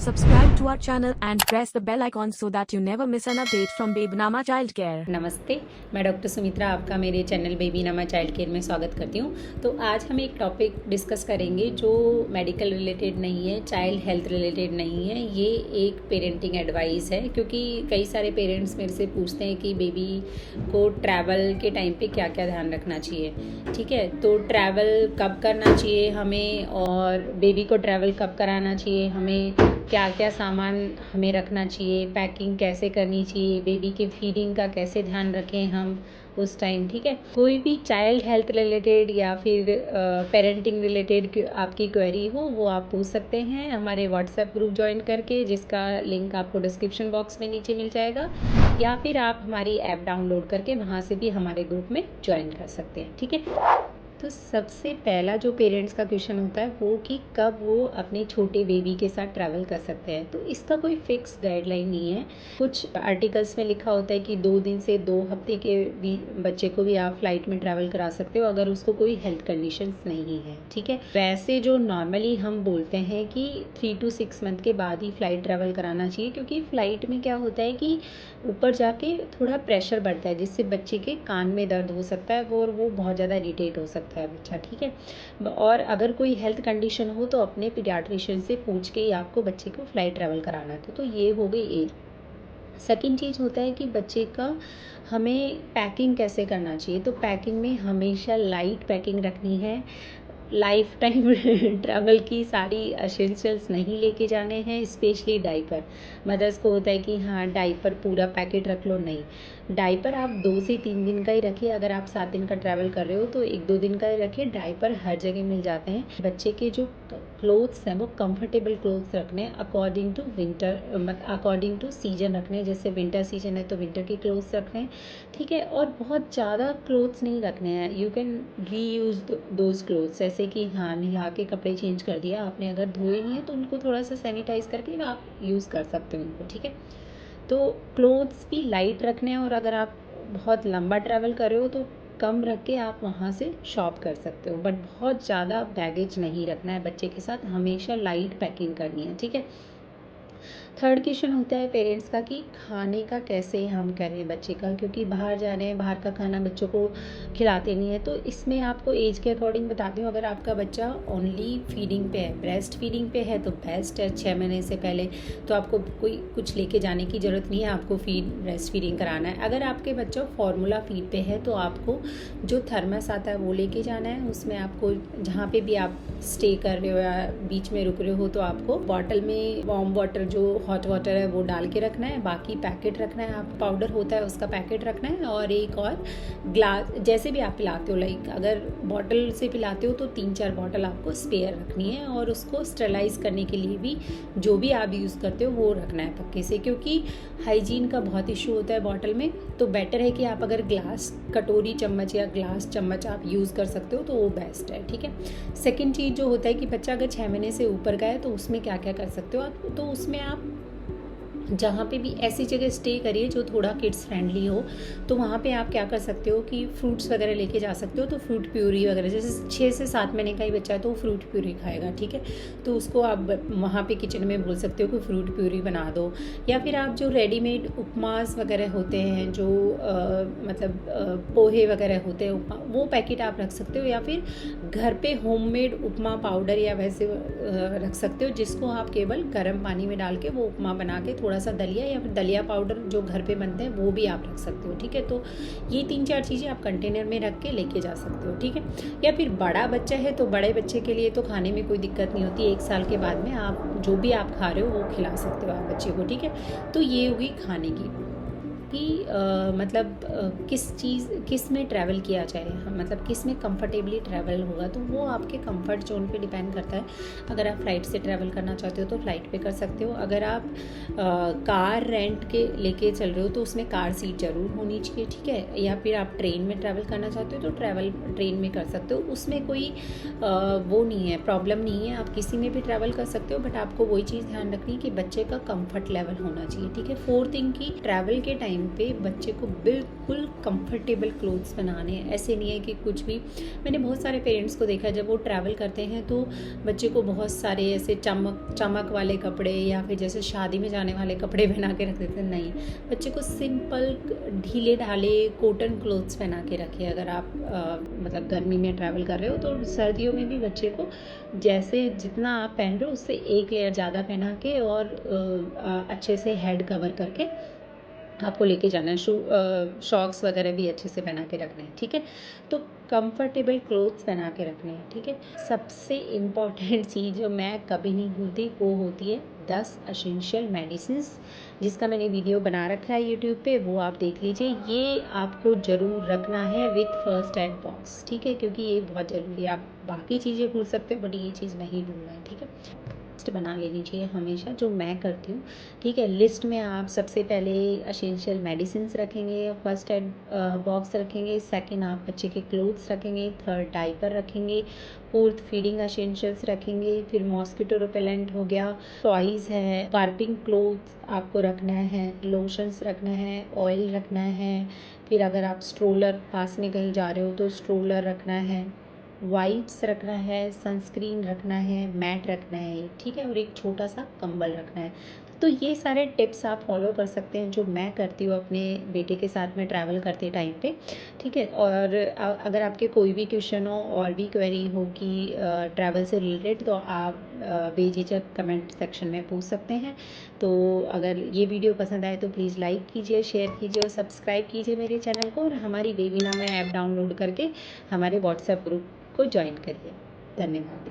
Subscribe to our channel and press the bell icon so that you never miss an update from Babenama Childcare. नमस्ते, मैं doctor Sumitra आपका मेरे channel बेबीनामा child care में स्वागत करती हूँ। तो आज हम एक टॉपिक डिस्कस करेंगे जो मेडिकल रिलेटेड नहीं है, चाइल्ड हेल्थ रिलेटेड नहीं है। ये एक पेरेंटिंग एडवाइस है, क्योंकि कई सारे पेरेंट्स मेरे से पूछते हैं कि बेबी को ट्रैवल के टाइम पे क्या क्या ध्यान रखना चाहिए। ठीक है, तो ट्रैवल कब करना चाहिए हमें और बेबी को ट्रैवल कब कराना चाहिए हमें, क्या क्या सामान हमें रखना चाहिए, पैकिंग कैसे करनी चाहिए, बेबी के फीडिंग का कैसे ध्यान रखें हम उस टाइम। ठीक है, कोई भी चाइल्ड हेल्थ रिलेटेड या फिर पेरेंटिंग रिलेटेड आपकी क्वेरी हो वो आप पूछ सकते हैं हमारे व्हाट्सएप ग्रुप ज्वाइन करके, जिसका लिंक आपको डिस्क्रिप्शन बॉक्स में नीचे मिल जाएगा, या फिर आप हमारी ऐप डाउनलोड करके वहाँ से भी हमारे ग्रुप में ज्वाइन कर सकते हैं। ठीक है, तो सबसे पहला जो पेरेंट्स का क्वेश्चन होता है वो कि कब वो अपने छोटे बेबी के साथ ट्रैवल कर सकते हैं। तो इसका कोई फिक्स गाइडलाइन नहीं है। कुछ आर्टिकल्स में लिखा होता है कि 2 दिन से 2 हफ्ते के बच्चे को भी आप फ्लाइट में ट्रैवल करा सकते हो अगर उसको कोई हेल्थ कंडीशंस नहीं है। ठीक है, वैसे जो नॉर्मली हम बोलते हैं कि 3 to 6 मंथ के बाद ही फ़्लाइट ट्रैवल कराना चाहिए, क्योंकि फ़्लाइट में क्या होता है कि ऊपर जाके थोड़ा प्रेशर बढ़ता है, जिससे बच्चे के कान में दर्द हो सकता है और वो बहुत ज़्यादा इरिटेट हो सकता है बच्चा। ठीक है, और अगर कोई हेल्थ कंडीशन हो तो अपने पीडियाट्रिशियन से पूछ के ही आपको बच्चे को फ़्लाइट ट्रैवल कराना है। तो ये हो गई एक। सेकंड चीज़ होता है कि बच्चे का हमें पैकिंग कैसे करना चाहिए। तो पैकिंग में हमेशा लाइट पैकिंग रखनी है। लाइफ टाइम ट्रैवल की सारी एसेंशियल्स नहीं लेके जाने हैं, स्पेशली डाइपर। मदर्स को होता है कि हाँ डाइपर पूरा पैकेट रख लो, नहीं, डाइपर आप 2 से 3 दिन का ही रखिए। अगर आप 7 दिन का ट्रैवल कर रहे हो तो 1-2 दिन का ही रखिए। डाइपर हर जगह मिल जाते हैं। बच्चे के जो क्लोथ्स हैं वो कंफर्टेबल क्लोथ्स रखने हैं, according to winter, according to season रखने हैं। जैसे विंटर सीजन है तो विंटर के क्लोथ्स रखने हैं। ठीक है, और बहुत ज़्यादा क्लोथ्स नहीं रखने हैं। यू कैन री यूज़ दोज क्लोथ्स, जैसे कि हाँ नहा के कपड़े चेंज कर दिया आपने, अगर धोए नहीं है तो उनको थोड़ा सा सैनिटाइज़ करके आप यूज़ कर सकते हो उनको। ठीक है, तो क्लोथ्स भी लाइट रखने हैं, और अगर आप बहुत लंबा ट्रैवल कर रहे हो तो कम रख के आप वहाँ से शॉप कर सकते हो, बट बहुत ज़्यादा बैगेज नहीं रखना है बच्चे के साथ। हमेशा लाइट पैकिंग करनी है। ठीक है, थर्ड क्वेश्चन होता है पेरेंट्स का कि खाने का कैसे हम करें बच्चे का, क्योंकि बाहर जा रहे हैं, बाहर का खाना बच्चों को खिलाते नहीं है। तो इसमें आपको एज के अकॉर्डिंग बताती हूँ। अगर आपका बच्चा ओनली फीडिंग पे है, ब्रेस्ट फीडिंग पे है, तो बेस्ट है 6 महीने से पहले तो आपको कोई कुछ लेके जाने की ज़रूरत नहीं है, आपको ब्रेस्ट फीडिंग कराना है। अगर आपके बच्चा फार्मूला फीड पे है तो आपको जो थर्मस आता है वो लेके जाना है। उसमें आपको जहाँ पे भी आप स्टे कर रहे हो या बीच में रुक रहे हो तो आपको बॉटल में वार्म वाटर, जो हॉट वाटर है वो डाल के रखना है। बाकी पैकेट रखना है, आप पाउडर होता है उसका पैकेट रखना है, और एक और ग्लास, जैसे भी आप पिलाते हो, लाइक अगर बॉटल से पिलाते हो तो 3-4 बॉटल आपको स्पेयर रखनी है, और उसको स्टेरलाइज करने के लिए भी जो भी आप यूज़ करते हो वो रखना है पक्के से, क्योंकि हाइजीन का बहुत इशू होता है बॉटल में। तो बेटर है कि आप अगर ग्लास कटोरी चम्मच या ग्लास चम्मच आप यूज़ कर सकते हो तो वो बेस्ट है। ठीक है, सेकेंड चीज़ जो होता है कि बच्चा अगर 6 महीने से ऊपर का है तो उसमें क्या क्या कर सकते हो आप। तो उसमें आप जहाँ पे भी ऐसी जगह स्टे करिए जो थोड़ा किड्स फ्रेंडली हो, तो वहाँ पे आप क्या कर सकते हो कि फ्रूट्स वगैरह लेके जा सकते हो। तो फ्रूट प्यूरी वगैरह, जैसे 6 से 7 महीने का ही बच्चा है तो वो फ्रूट प्यूरी खाएगा। ठीक है, तो उसको आप वहाँ पे किचन में बोल सकते हो कि फ्रूट प्यूरी बना दो, या फिर आप जो रेडीमेड उपमास वगैरह होते हैं, जो पोहे वगैरह होते हैं उपमा, वो पैकेट आप रख सकते हो, या फिर घर पे होममेड उपमा पाउडर या वैसे रख सकते हो, जिसको आप केवल गर्म पानी में डाल के वो उपमा बना के थोड़ा सा दलिया या फिर दलिया पाउडर जो घर पे बनते हैं वो भी आप रख सकते हो। ठीक है, तो ये 3-4 चीज़ें आप कंटेनर में रख के लेके जा सकते हो। ठीक है, या फिर बड़ा बच्चा है तो बड़े बच्चे के लिए तो खाने में कोई दिक्कत नहीं होती। 1 साल के बाद में आप जो भी आप खा रहे हो वो खिला सकते हो आप बच्चे को। ठीक है, तो ये होगी खाने की कि किस में ट्रैवल किया जाए, मतलब किस में कंफर्टेबली ट्रैवल होगा, तो वो आपके कंफर्ट जोन पे डिपेंड करता है। अगर आप फ़्लाइट से ट्रैवल करना चाहते हो तो फ़्लाइट पे कर सकते हो। अगर आप कार रेंट के लेके चल रहे हो तो उसमें कार सीट ज़रूर होनी चाहिए। ठीक है, या फिर आप ट्रेन में ट्रैवल करना चाहते हो तो ट्रेन में कर सकते हो। उसमें कोई वो नहीं है, प्रॉब्लम नहीं है, आप किसी में भी ट्रैवल कर सकते हो, बट आपको वही चीज़ ध्यान रखनी है कि बच्चे का कंफर्ट लेवल होना चाहिए। ठीक है, 4th थिंग की ट्रैवल के टाइम टाइम पे बच्चे को बिल्कुल कंफर्टेबल क्लोथ्स बनाने हैं। ऐसे नहीं है कि कुछ भी, मैंने बहुत सारे पेरेंट्स को देखा जब वो ट्रैवल करते हैं तो बच्चे को बहुत सारे ऐसे चमक वाले कपड़े या फिर जैसे शादी में जाने वाले कपड़े पहना के रख देते हैं। नहीं, बच्चे को सिंपल ढीले ढाले कॉटन क्लोथ्स पहना के रखिए। अगर आप मतलब गर्मी में ट्रैवल कर रहे हो तो सर्दियों में भी बच्चे को जैसे जितना आप पहन रहे हो उससे एक लेयर ज़्यादा पहना के और अच्छे से हेड कवर करके आपको लेके जाना है। शॉक्स वगैरह भी अच्छे से पहना के रखने हैं, ठीक है। तो कंफर्टेबल क्लोथ्स पहना के रखने हैं, ठीक है। सबसे इम्पॉर्टेंट चीज़ जो मैं कभी नहीं भूलती वो होती है 10 एसेंशियल मेडिसिन्स, जिसका मैंने वीडियो बना रखा है यूट्यूब पे, वो आप देख लीजिए। ये आपको ज़रूर रखना है विथ फर्स्ट एड बॉक्स, ठीक है, क्योंकि ये बहुत ज़रूरी है। आप बाकी चीज़ें भूल सकते हो बट ये चीज़ नहीं भूलना है, ठीक है। लिस्ट बना लेनी चाहिए हमेशा, जो मैं करती हूँ, ठीक है। लिस्ट में आप सबसे पहले एसेंशियल मेडिसिन्स रखेंगे, फर्स्ट एड बॉक्स रखेंगे, सेकंड आप बच्चे के क्लोथ्स रखेंगे, थर्ड डाइपर रखेंगे, फोर्थ फीडिंग एसेंशियल्स रखेंगे, फिर मॉस्किटो रिपेलेंट हो गया, टॉयज़ है, वार्पिंग क्लोथ्स आपको रखना है, लोशंस रखना है, ऑयल रखना है, फिर अगर आप स्ट्रोलर पास में कहीं जा रहे हो तो स्ट्रोलर रखना है, वाइप्स रखना है, सनस्क्रीन रखना है, मैट रखना है, ठीक है, और एक छोटा सा कंबल रखना है। तो ये सारे टिप्स आप फॉलो कर सकते हैं जो मैं करती हूँ अपने बेटे के साथ में ट्रैवल करते टाइम पे, ठीक है। और अगर आपके कोई भी क्वेश्चन हो और भी क्वेरी हो कि ट्रैवल से रिलेटेड, तो आप बेझिझक कमेंट सेक्शन में पूछ सकते हैं। तो अगर ये वीडियो पसंद आए तो प्लीज़ लाइक कीजिए, शेयर कीजिए और सब्सक्राइब कीजिए मेरे चैनल को, और हमारी बेबी नामा ऐप डाउनलोड करके हमारे व्हाट्सएप ग्रुप को ज्वाइन करिए। धन्यवाद।